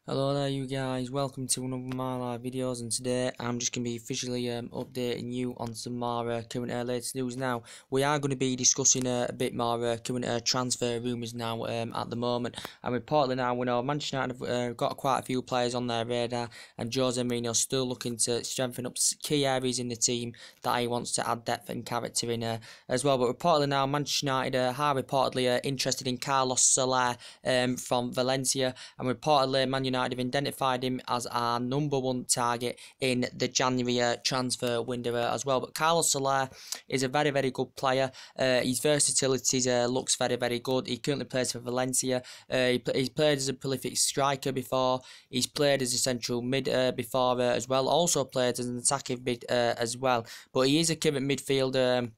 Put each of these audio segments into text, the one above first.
Hello there you guys, welcome to one of my live videos, and today I'm just going to be officially updating you on some more current latest news. Now, we are going to be discussing a bit more current transfer rumours now at the moment, and reportedly now we know Manchester United have got quite a few players on their radar, and Jose Mourinho's still looking to strengthen up key areas in the team that he wants to add depth and character in as well. But reportedly now Manchester United are reportedly interested in Carlos Soler from Valencia, and reportedly Man United have identified him as our #1 target in the January transfer window as well. But Carlos Soler is a very, very good player. His versatility looks very, very good. He currently plays for Valencia. He's played as a prolific striker before. He's played as a central mid before as well. Also played as an attacking mid as well. But he is a current midfielder.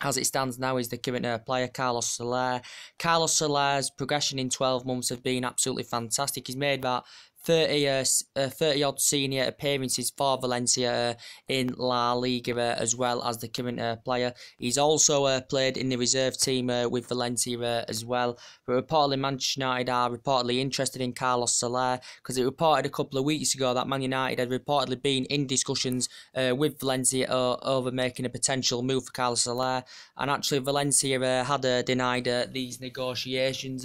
As it stands now, is the current player, Carlos Soler. Carlos Soler's progression in 12 months has been absolutely fantastic. He's made about 30 odd senior appearances for Valencia in La Liga as well as the current player. He's also played in the reserve team with Valencia as well. But reportedly Manchester United are reportedly interested in Carlos Soler, because it reported a couple of weeks ago that Man United had reportedly been in discussions with Valencia over making a potential move for Carlos Soler, and actually Valencia had denied these negotiations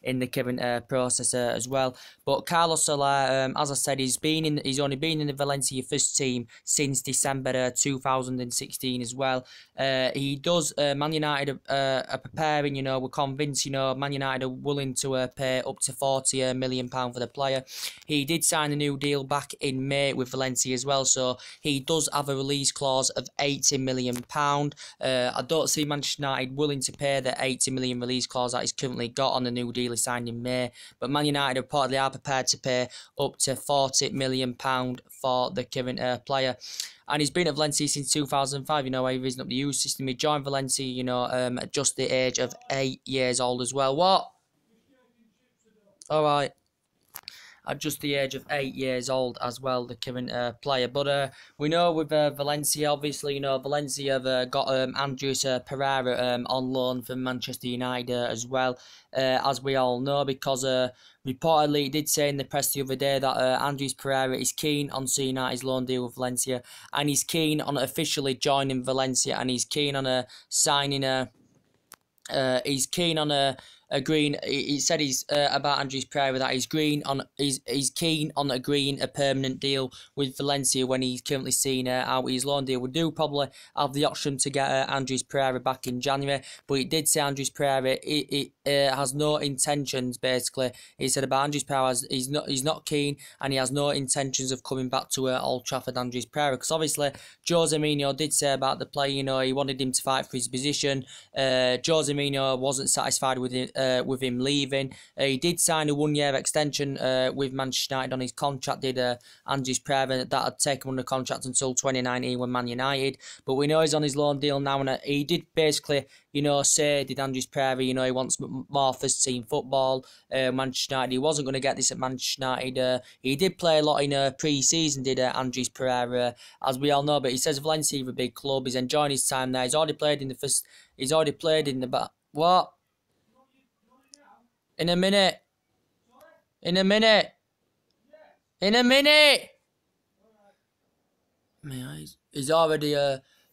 in the current process as well. But Carlos Soler, as I said, he's only been in the Valencia first team since December 2016 as well. He does. Man United are preparing. We're convinced. Man United are willing to pay up to £40 million for the player. He did sign a new deal back in May with Valencia as well, so he does have a release clause of £80 million. I don't see Manchester United willing to pay the £80 million release clause that he's currently got on the new deal he signed in May. But Man United reportedly are prepared to pay up to £40 million for the current player. And he's been at Valencia since 2005, where he risen up the youth system. He joined Valencia, at just the age of 8 years old as well. What? All right. At just the age of 8 years old as well, the current player. But we know with Valencia, obviously, Valencia have got Andreas Pereira on loan from Manchester United as well, as we all know, because reportedly he did say in the press the other day that Andreas Pereira is keen on seeing out his loan deal with Valencia, and he's keen on officially joining Valencia, and he's keen on signing he's keen on agreeing. He said he's about Andreas Pereira that he's keen on agreeing a permanent deal with Valencia when he's currently seen out his loan deal. We do probably have the option to get Andreas Pereira back in January, but he did say Andreas Pereira has no intentions. Basically, he said about Andreas Pereira he's not keen, and he has no intentions of coming back to Old Trafford. Andreas Pereira, because obviously Jose Mourinho did say about the player, he wanted him to fight for his position. Jose Mourinho wasn't satisfied with him leaving. He did sign a 1-year extension with Manchester United on his contract, did Andreas Pereira, that had taken under contract until 2019 with Man United. But we know he's on his loan deal now, and he did basically, say, did Andreas Pereira, he wants more first team football. Manchester United, he wasn't going to get this at Manchester United. He did play a lot in pre-season, did Andreas Pereira, as we all know, but he says Valencia is a big club, he's enjoying his time there, he's already played in the back. What? In a minute. In a minute. In a minute. He's already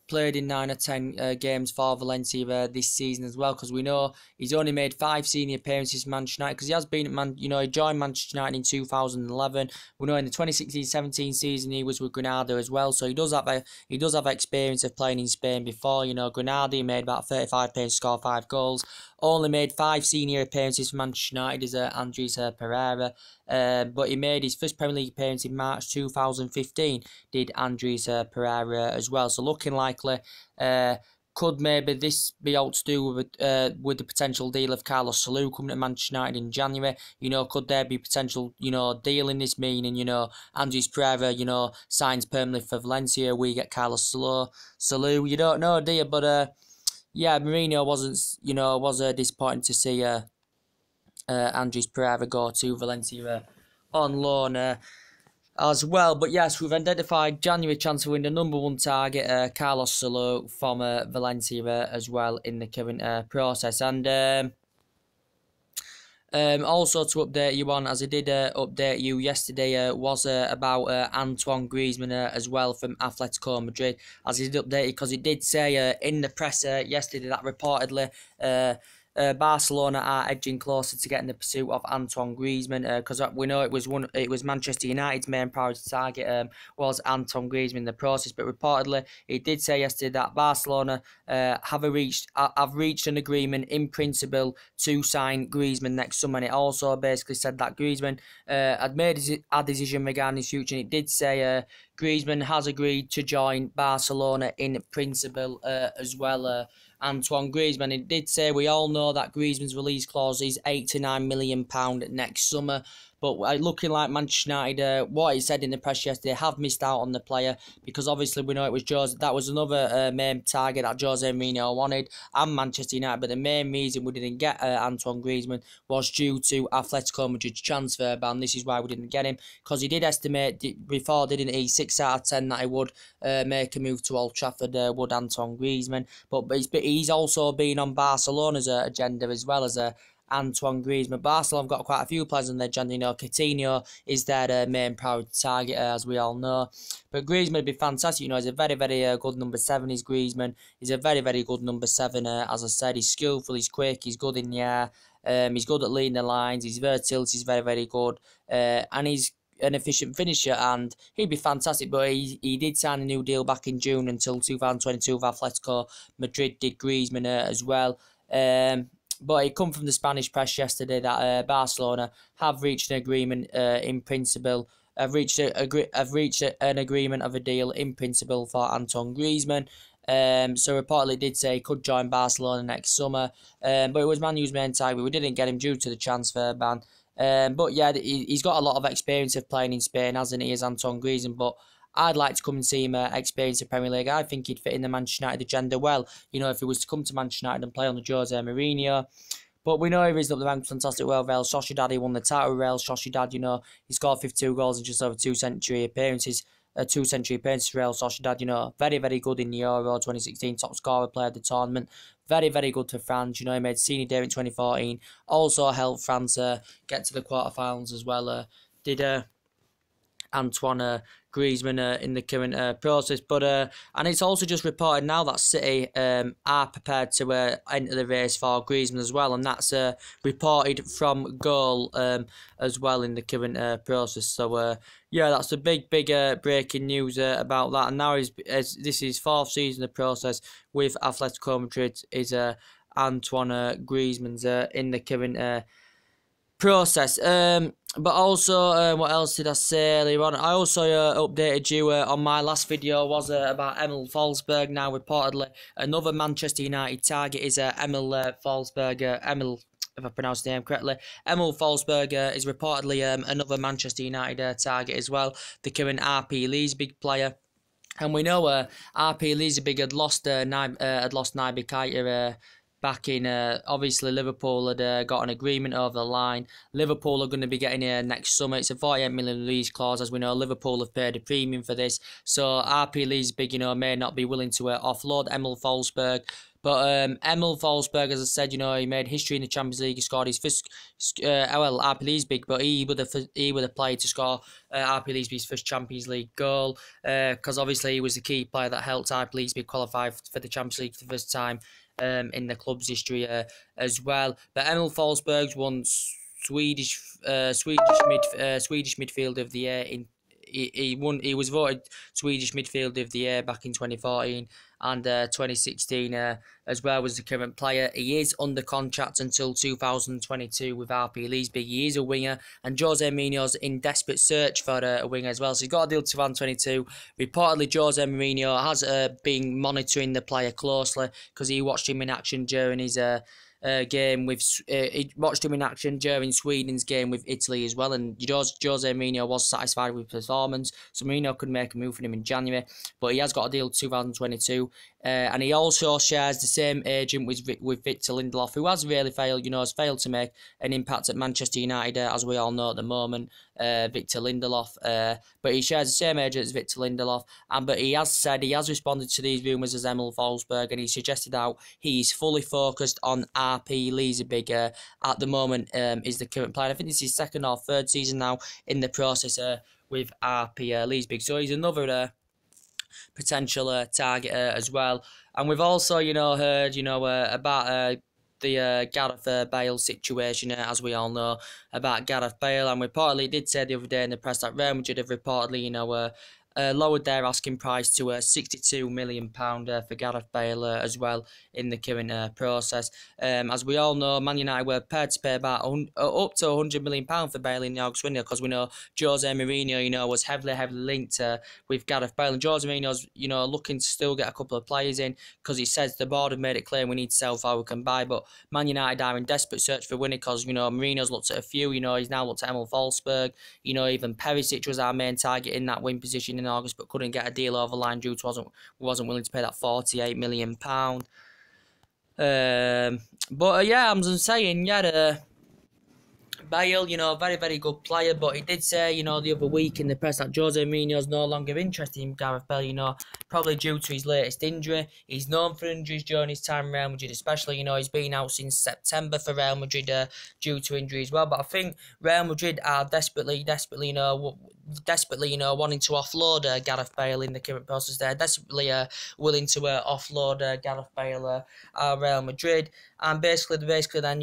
played in 9 or 10 games for Valencia this season as well, because we know he's only made 5 senior appearances for Manchester United, because he has been at he joined Manchester United in 2011. We know in the 2016-17 season he was with Granada as well, so he does have experience of playing in Spain before. Granada, he made about 35 appearances, scored 5 goals. Only made 5 senior appearances for Manchester United as Andreas Pereira. But he made his first Premier League appearance in March 2015, did Andreas Pereira as well. So looking likely, could maybe this be all to do with the potential deal of Carlos Soler coming to Manchester United in January? Could there be potential, deal in this, meaning, Andreas Pereira, signs permanently for Valencia, we get Carlos Soler. You don't know, do you? But yeah, Mourinho was disappointed to see Andreas Pereira go to Valencia on loan as well. But yes, we've identified January transfer window #1 target, Carlos Soler from Valencia as well in the current process. And Also to update you on, as I did update you yesterday, was about Antoine Griezmann as well from Atletico Madrid. As I did update you, because it did say in the press yesterday that reportedly Barcelona are edging closer to getting the pursuit of Antoine Griezmann, because we know it was Manchester United's main priority target was Antoine Griezmann in the process, but reportedly it did say yesterday that Barcelona have reached an agreement in principle to sign Griezmann next summer. And it also basically said that Griezmann had made a decision regarding his future, and it did say Griezmann has agreed to join Barcelona in principle as well. Antoine Griezmann. It did say we all know that Griezmann's release clause is £8 to £9 million next summer. But looking like Manchester United, what he said in the press yesterday, have missed out on the player, because obviously we know it was that was another main target that Jose Mourinho wanted, and Manchester United. But the main reason we didn't get Antoine Griezmann was due to Atletico Madrid's transfer ban. This is why we didn't get him, because he did estimate before, didn't he, 6 out of 10 that he would make a move to Old Trafford, would Antoine Griezmann. But he's also been on Barcelona's agenda as well as Antoine Griezmann. Barcelona have got quite a few players on their agenda. You know, Coutinho is their main priority target, as we all know. But Griezmann would be fantastic. You know, he's a very, very good number 7. He's Griezmann. He's a very, very good number 7. As I said, he's skillful, he's quick, he's good in the air. He's good at leading the lines. His versatility is very, very good. And he's an efficient finisher, and he'd be fantastic. But he did sign a new deal back in June until 2022 with Atletico Madrid. Did Griezmann as well. But it come from the Spanish press yesterday that Barcelona have reached an agreement in principle. Have reached an agreement of a deal in principle for Antoine Griezmann. So reportedly did say he could join Barcelona next summer. But it was Man U's main target. We didn't get him due to the transfer ban. But yeah, he's got a lot of experience of playing in Spain, hasn't he, as Antoine Griezmann. But I'd like to come and see him experience the Premier League. I think he'd fit in the Manchester United agenda well. You know, if he was to come to Manchester United and play under Jose Mourinho. But we know he risen up the ranks fantastic well. Real Sociedad, he won the title with Real Sociedad. You know, he scored 52 goals in just over 2 century appearances. 2 century appearances for Real Sociedad. You know, very, very good in the Euro 2016. Top scorer, player of the tournament. Very, very good for France. You know, he made senior debut in 2014. Also helped France get to the quarterfinals as well. Did Antoine Griezmann in the current process. But and it's also just reported now that City are prepared to enter the race for Griezmann as well, and that's reported from Goal as well in the current process. So yeah, that's the big breaking news about that. And now this is 4th season of the process with Atletico Madrid is Antoine Griezmann's in the current process. But also, what else did I say earlier on? I also updated you on my last video was about Emil Forsberg. Now, reportedly, another Manchester United target is Emil Forsberg. If I pronounced the name correctly, Emil Forsberg is reportedly another Manchester United target as well. The current RP Leipzig player. And we know RP Leipzig had lost Naby Keita back in, obviously Liverpool had got an agreement over the line. Liverpool are going to be getting here next summer. It's a 48 million release clause. As we know, Liverpool have paid a premium for this. So RP Leipzig, you know, may not be willing to offload Emil Forsberg. But Emil Forsberg, as I said, you know, he made history in the Champions League. He scored his first, RP Leipzig, but he would have played to score RP Leipzig's first Champions League goal. Because obviously he was the key player that helped RP Leipzig qualify for the Champions League for the first time in the club's history as well. But Emil Forsberg's won Swedish midfielder of the year he was voted Swedish midfielder of the year back in 2014 and 2016 as well was the current player. He is under contract until 2022 with RP Leipzig. He is a winger, and Jose Mourinho's in desperate search for a winger as well. So he's got a deal to 2022. Reportedly, Jose Mourinho has been monitoring the player closely because he watched him in action during his game with he watched him in action during Sweden's game with Italy as well, and Jose Mourinho was satisfied with his performance, so Mourinho could make a move for him in January, but he has got a deal 2022, and he also shares the same agent with Victor Lindelof, who has really failed to make an impact at Manchester United, as we all know at the moment. Victor Lindelof, but he shares the same agent as Victor Lindelof, but he has responded to these rumours as Emil Forsberg, and he suggested how he is fully focused on RP Leesabig at the moment is the current player. I think this is his second or third season now in the process with RP Leesabig. So he's another potential target as well. And we've also, heard, about the Gareth Bale situation, as we all know about Gareth Bale. And reportedly did say the other day in the press that Real Madrid have reportedly, lowered their asking price to £62 million for Gareth Bale as well in the current process. As we all know, Man United were prepared to pay about up to £100 million for Bale in the August window, because we know Jose Mourinho, was heavily linked with Gareth Bale, and Jose Mourinho's, looking to still get a couple of players in, because he says the board have made it clear we need to sell before we can buy. But Man United are in desperate search for winning, because Mourinho's looked at a few. He's now looked at Emil Forsberg. Even Perisic was our main target in that wing position in August, but couldn't get a deal over the line due to wasn't willing to pay that £48 million. But yeah, I'm just saying, Bale, very, very good player, but he did say, the other week in the press that Jose Mourinho's no longer interested in Gareth Bale, probably due to his latest injury. He's known for injuries during his time in Real Madrid, especially, he's been out since September for Real Madrid due to injury as well. But I think Real Madrid are desperately, wanting to offload Gareth Bale in the current process. They're desperately willing to offload Gareth Bale at Real Madrid. And basically then,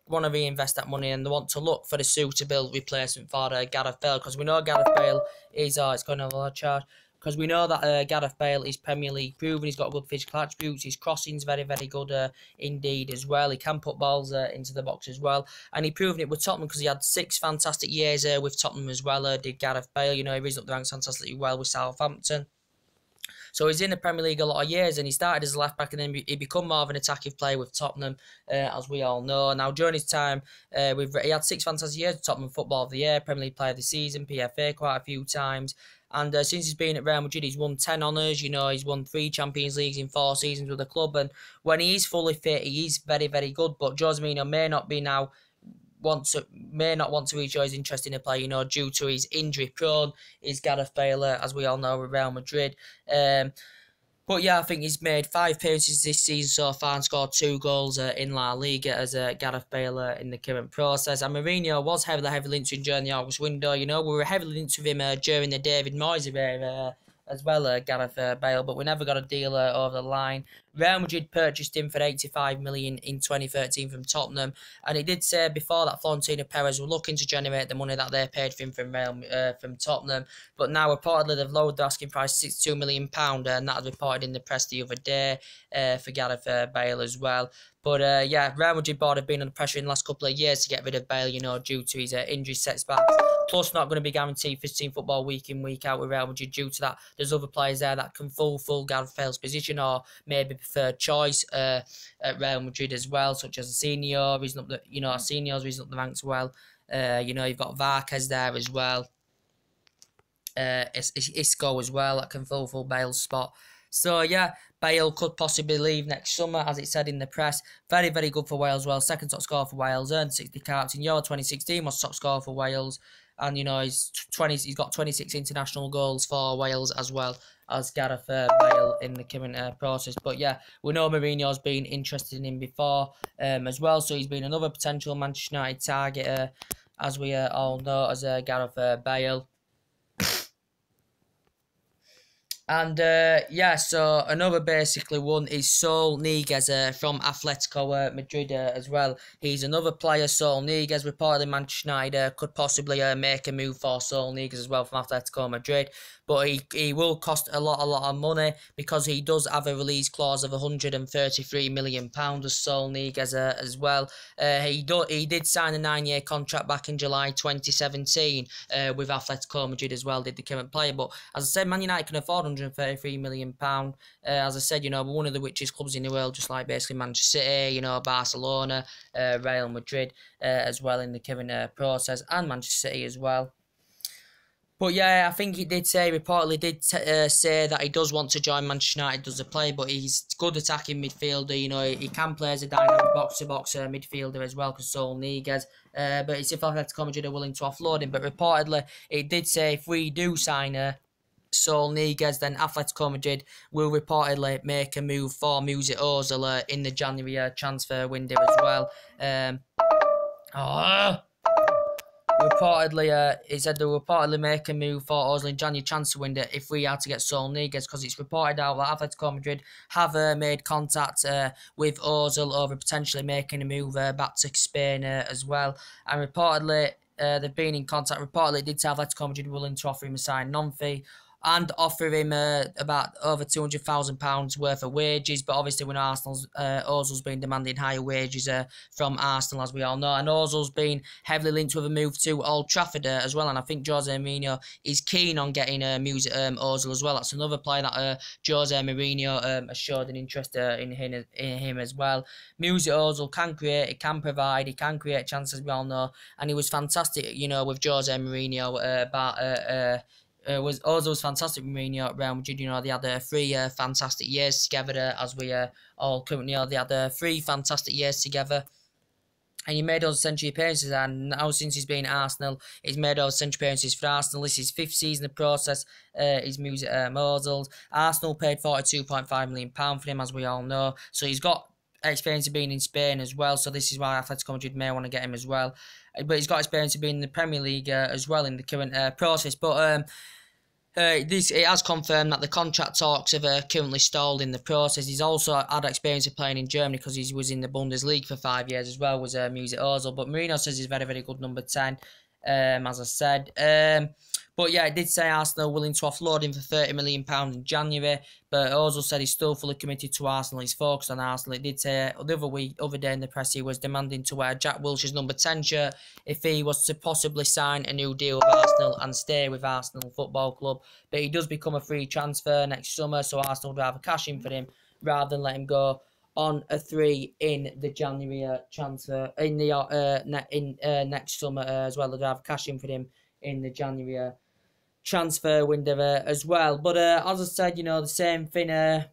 want to reinvest that money, and they want to look for the suitable replacement for Gareth Bale, because we know Gareth Bale is, it's going to have a lot of charge, because we know that Gareth Bale is Premier League proven. He's got good physical attributes. His crossing's very, very good indeed as well. He can put balls into the box as well. And he proven it with Tottenham, because he had 6 fantastic years with Tottenham as well, did Gareth Bale. He risen up the ranks fantastically well with Southampton. So he's in the Premier League a lot of years, and he started as a left-back, and then he become more of an attacking player with Tottenham, as we all know. Now, during his time, he had 6 fantastic years with Tottenham, Football of the Year, Premier League Player of the Season, PFA quite a few times. And since he's been at Real Madrid, he's won 10 honours. He's won 3 Champions Leagues in 4 seasons with the club. And when he is fully fit, he is very, very good. But Jose Mourinho may not want to reach his interest in a player, due to his injury prone. Is Gareth Bale, as we all know, with Real Madrid. But yeah, I think he's made 5 appearances this season so far and scored 2 goals in La Liga as Gareth Bale in the current process. And Mourinho was heavily linked to him during the August window. We were heavily linked with him during the David Moyes era as well, Gareth Bale, but we never got a deal over the line. Real Madrid purchased him for £85 million in 2013 from Tottenham, and it did say before that Florentino Perez were looking to generate the money that they paid for him from Tottenham, but now reportedly they've lowered the asking price to £62 million, and that was reported in the press the other day for Gareth Bale as well. But yeah, Real Madrid board have been under pressure in the last couple of years to get rid of Bale, due to his injury setbacks. Plus, not going to be guaranteed first team football week in, week out with Real Madrid due to that. There's other players there that can fulfill Gareth Bale's position, or maybe preferred choice at Real Madrid as well, such as Asenio, reason up the, Asenio's reason up the ranks well. You've got Vargas there as well. Isco as well that can fulfill Bale's spot. So yeah, Bale could possibly leave next summer, as it said in the press. Very, very good for Wales. Well, second top scorer for Wales, earned 60 caps in Euro 2016, was top scorer for Wales, and he's got 26 international goals for Wales as well as Gareth Bale in the current process. But yeah, we know Mourinho's been interested in him before as well, so he's been another potential Manchester United target, as we all know, as Gareth Bale. And yeah, so another basically one is Saul Niguez from Atletico Madrid as well. He's another player, Saul Niguez. Reportedly Manchester United could possibly make a move for Saul Niguez as well from Atletico Madrid. But he will cost a lot of money, because he does have a release clause of £133 million as Saul Niguez as well. He did sign a 9-year contract back in July 2017 with Atletico Madrid as well, did the current player. But as I said, Man United can afford £133 million. As I said, we're one of the richest clubs in the world, just like basically Manchester City, Barcelona, Real Madrid as well in the current process, and Manchester City as well. But yeah, I think he did say, reportedly did say that he does want to join Manchester United as a player, but he's good attacking midfielder. He can play as a dynamic box-to-box midfielder as well, because Saul Niguez. But it's if Atletico Madrid are willing to offload him. But reportedly, it did say if we do sign Saul Niguez, then Atletico Madrid will reportedly make a move for Mesut Ozil in the January transfer window as well. Reportedly, he said they'll reportedly make a move for Ozil in January transfer window if we are to get Saul Niguez, because it's reported out that Atletico Madrid have made contact with Ozil over potentially making a move back to Spain as well. And reportedly, they've been in contact. Reportedly, it did say Atletico Madrid willing to offer him a sign non-fee and offer him about over £200,000 worth of wages. But obviously, when Ozil's been demanding higher wages from Arsenal, as we all know. And Ozil's been heavily linked with a move to Old Trafford as well. And I think Jose Mourinho is keen on getting Mesut Ozil as well. That's another player that Jose Mourinho has showed an interest in him as well. Mesut Ozil can create, he can provide, he can create chances, we all know. And he was fantastic, with Jose Mourinho Ozil was fantastic with Mourinho at Real Madrid. They had 3 fantastic years together, as we all currently know. They had 3 fantastic years together. And he made over century appearances, and now since he's been at Arsenal, he's made over century appearances for Arsenal. This is his 5th season of process. He's Mesut Ozil. Arsenal paid £42.5 million for him, as we all know. So he's got experience of being in Spain as well. So this is why Atletico Madrid may want to get him as well. But he's got experience of being in the Premier League as well in the current process. But it has confirmed that the contract talks have currently stalled in the process. He's also had experience of playing in Germany because he was in the Bundesliga for 5 years as well, was Mesut Ozil. But Mourinho says he's very, very good number 10, as I said. But yeah, it did say Arsenal willing to offload him for £30 million in January. But Ozil said he's still fully committed to Arsenal. He's focused on Arsenal. It did say the other day in the press he was demanding to wear Jack Wilshere's number 10 shirt if he was to possibly sign a new deal with Arsenal and stay with Arsenal Football Club. But he does become a free transfer next summer, so Arsenal would rather cash in for him rather than let him go on a 3 in the January transfer in the next summer as well. They'd have cash in for him in the January transfer window as well. But as I said, the same thing.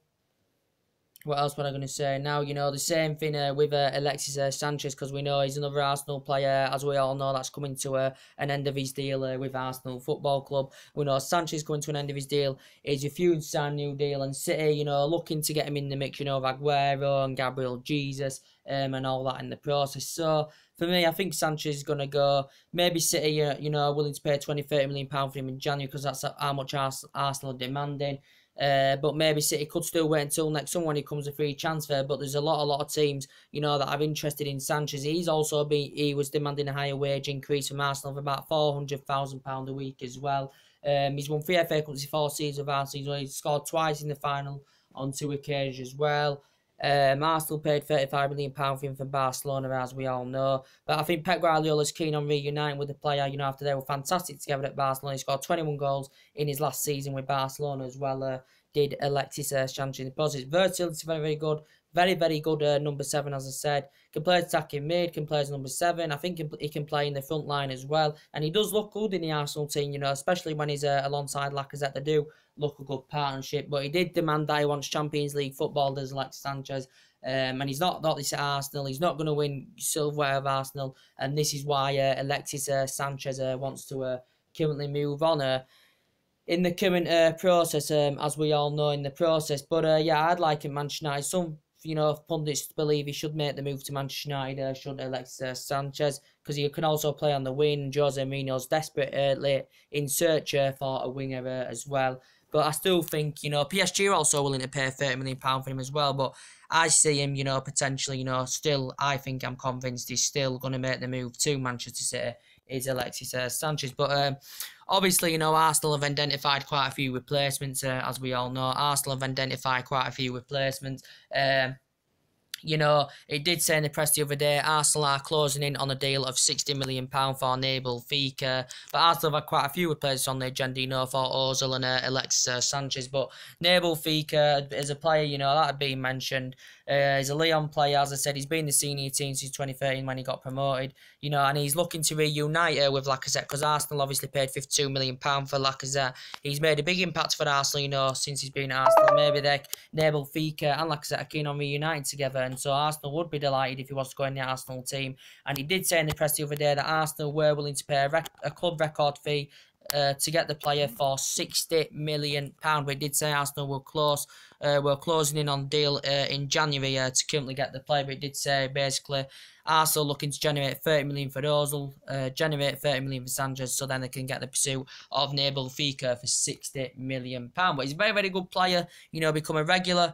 What else was I going to say? Now, the same thing with Alexis Sanchez, because we know he's another Arsenal player, as we all know, that's coming to an end of his deal with Arsenal Football Club. We know Sanchez coming to an end of his deal. He's refused to sign a new deal, and City, looking to get him in the mix, of Aguero and Gabriel Jesus and all that in the process. So, for me, I think Sanchez is going to go. Maybe City, willing to pay £20-30 million for him in January, because that's how much Arsenal are demanding. But maybe City could still wait until next summer when he comes a free transfer. But there's a lot of teams, that are interested in Sanchez. He was demanding a higher wage increase from Arsenal of about £400,000 a week as well. He's won 3 FA Cups in 4 seasons with Arsenal. He's scored twice in the final on 2 occasions as well. Arsenal paid £35 million for him from Barcelona, as we all know. But I think Pep Guardiola is keen on reuniting with the player, after they were fantastic together at Barcelona. He scored 21 goals in his last season with Barcelona as well, did Alexis Sanchez. His versatility is very, very good. Very, very good number 7, as I said. Can play attacking mid, can play as number 7. I think he can play in the front line as well. And he does look good in the Arsenal team, especially when he's alongside Lacazette. They do look a good partnership. But he did demand that he wants Champions League football, does Alexis Sanchez. And he's not this at Arsenal. He's not going to win silverware of Arsenal. And this is why Alexis Sanchez wants to currently move on. In the current process, as we all know in the process. But yeah, I'd like him Manchester United. Some pundits believe he should make the move to Manchester United, should Alexis Sanchez, because he can also play on the wing. Jose Mourinho's desperately in search for a winger as well. But I still think, PSG are also willing to pay £30 million for him as well. But I see him, potentially, still, I think I'm convinced he's still going to make the move to Manchester City, is Alexis Sanchez. But obviously, Arsenal have identified quite a few replacements, as we all know. Arsenal have identified quite a few replacements. It did say in the press the other day, Arsenal are closing in on a deal of £60 million for Nabil Fekir. But Arsenal have had quite a few replacements on the agenda, for Ozil and Alexis Sanchez. But Nabil Fekir is a player, that had been mentioned. He's a Lyon player, as I said. He's been in the senior team since 2013 when he got promoted. And he's looking to reunite with Lacazette, because Arsenal obviously paid £52 million for Lacazette. He's made a big impact for Arsenal, since he's been at Arsenal. Maybe Nabil Fekir and Lacazette are keen on reuniting together. And so Arsenal would be delighted if he was to go in the Arsenal team. And he did say in the press the other day that Arsenal were willing to pay a club record fee to get the player for £60 million. We did say Arsenal were close. We're closing in on the deal in January to currently get the player, but it did say basically Arsenal looking to generate 30 million for Ozil, generate 30 million for Sanchez, so then they can get the pursuit of Nabil Fekir for £60 million. But he's a very, very good player, you know, become a regular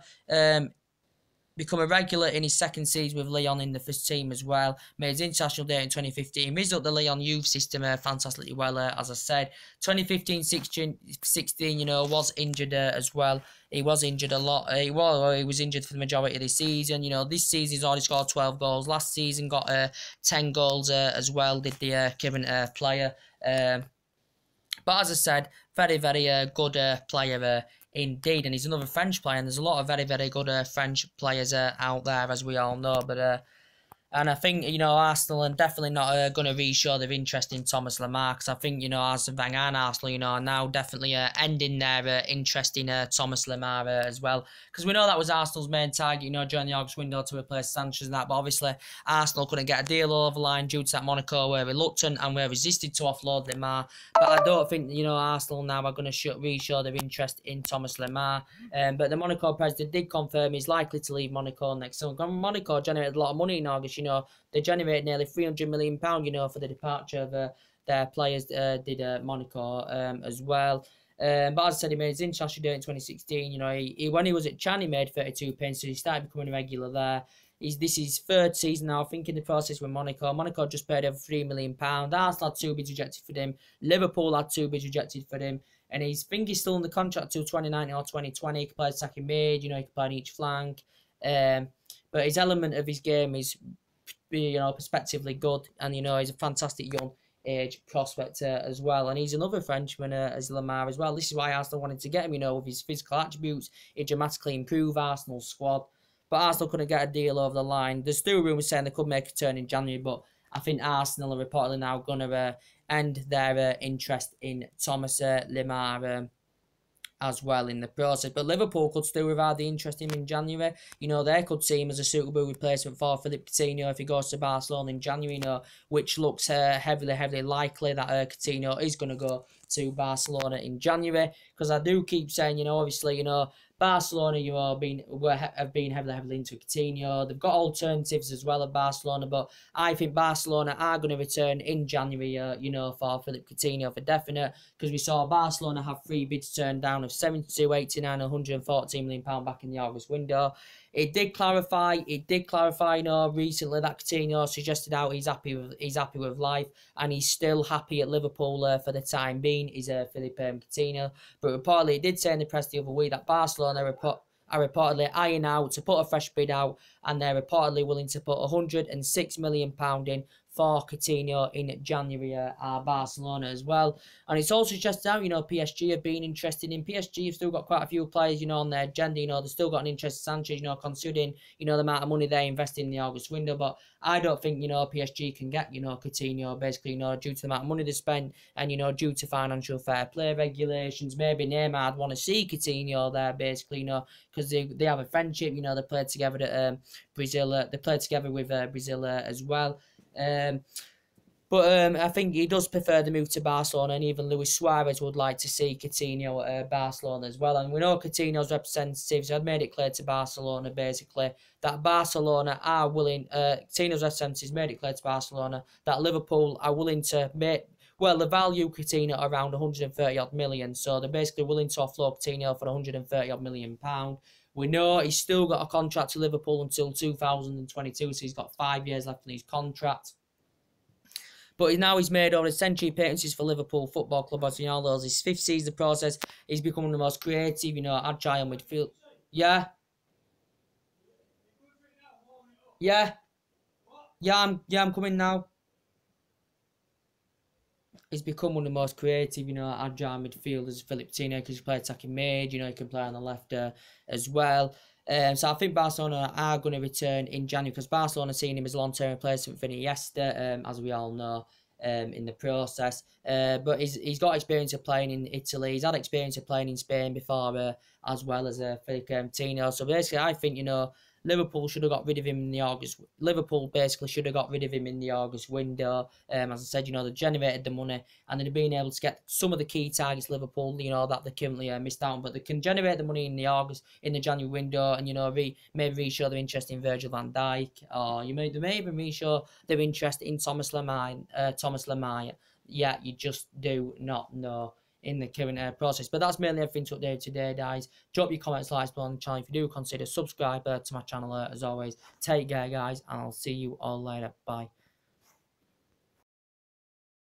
in his second season with Lyon in the first team as well. Made his international debut in 2015. He's up the Lyon youth system fantastically well, as I said. 2015-16, you know, was injured as well. He was injured a lot. He was injured for the majority of the season. You know, this season he's already scored 12 goals. Last season got 10 goals as well, did the current player. But as I said, very, very good player indeed. And he's another French player, and there's a lot of very, very good French players out there, as we all know. But and I think, you know, Arsenal are definitely not going to re-show their interest in Thomas Lemar, because I think, you know, Arsene Wenger and Arsenal, you know, are now definitely ending their interest in Thomas Lemar as well. Because we know that was Arsenal's main target, you know, during the August window to replace Sanchez and that. But obviously, Arsenal couldn't get a deal over the line due to that Monaco were reluctant and were resisted to offload Lemar. But I don't think, you know, Arsenal now are going to re-show their interest in Thomas Lemar. But the Monaco president did confirm he's likely to leave Monaco next summer. Monaco generated a lot of money in August, you know. They generated nearly £300 million, you know, for the departure of their players, did Monaco as well. But as I said, he made his international debut in 2016. You know, when he was at Chan, he made 32 pence, so he started becoming a regular there. This is his third season now, I think, in the process with Monaco. Monaco just paid over £3 million. Arsenal had 2 bids rejected for him. Liverpool had 2 bids rejected for him. And I think he's still in the contract till 2019 or 2020. He can play attacking mid, you know, he can play on each flank. But his element of his game is, you know, perspectively good, and you know, he's a fantastic young age prospect as well, and he's another Frenchman as Lemar as well. This is why Arsenal wanted to get him, you know, with his physical attributes. It dramatically improved Arsenal's squad, but Arsenal couldn't get a deal over the line. There's still rumours saying they could make a turn in January, but I think Arsenal are reportedly now going to end their interest in Thomas Lemar as well in the process. But Liverpool could still regard the interest in him in January. You know, they could see him as a suitable replacement for Philippe Coutinho if he goes to Barcelona in January, you know, which looks heavily likely that Coutinho is going to go to Barcelona in January. Because I do keep saying, you know, obviously, you know, Barcelona, you know, have been heavily into Coutinho. They've got alternatives as well at Barcelona, but I think Barcelona are going to return in January, you know, for Philippe Coutinho for definite, because we saw Barcelona have 3 bids turned down of 72, 89, and £114 million back in the August window. It did clarify, you know, recently that Coutinho suggested out he's happy with life, and he's still happy at Liverpool for the time being. He's Philippe Coutinho, but reportedly it did say in the press the other week that Barcelona are reportedly eyeing out to put a fresh bid out, and they're reportedly willing to put £106 million in for Coutinho in January Barcelona as well. And it's also suggested out, you know, PSG have been interested in. PSG have still got quite a few players, you know, on their agenda. You know, they've still got an interest in Sanchez, you know, considering, you know, the amount of money they invested in the August window. But I don't think, you know, PSG can get, you know, Coutinho, basically, you know, due to the amount of money they spent and, you know, due to financial fair play regulations. Maybe Neymar would want to see Coutinho there, basically, you know, because they have a friendship, you know, they played together at Brazil. They played together with Brazil as well. But I think he does prefer the move to Barcelona, and even Luis Suarez would like to see Coutinho at Barcelona as well. And we know Coutinho's representatives had made it clear to Barcelona, basically, that Barcelona are willing, Coutinho's representatives made it clear to Barcelona that Liverpool are willing to make, well, the value Coutinho around 130 odd million, so they're basically willing to offload Coutinho for 130 odd million pound. We know he's still got a contract to Liverpool until 2022, so he's got 5 years left in his contract. But now he's made over a century appearances for Liverpool Football Club, as you know, those his 5th season process. He's becoming the most creative, you know, agile midfield. Yeah. Yeah. I'm coming now. He's become one of the most creative, you know, agile midfielders, Philippe Coutinho, because he plays attacking mid, you know, he can play on the left as well. So I think Barcelona are going to return in January, because Barcelona seen him as a long-term replacement for Iniesta, as we all know, in the process. But he's got experience of playing in Italy. He's had experience of playing in Spain before, as well as Philippe Coutinho. So basically, I think, you know, Liverpool should have got rid of him in the August. Liverpool basically should have got rid of him in the August window. As I said, they generated the money, and they've been able to get some of the key targets Liverpool, that they currently missed out on. But they can generate the money in the January window, and maybe re-show their interest in Virgil van Dijk, or they may even re-show their interest in Thomas Lemar. Yeah, you just do not know in the current process. But that's mainly everything to update today, guys. Drop your comments, likes below on the channel. If you do, consider subscribe to my channel. As always, take care, guys, and I'll see you all later. Bye.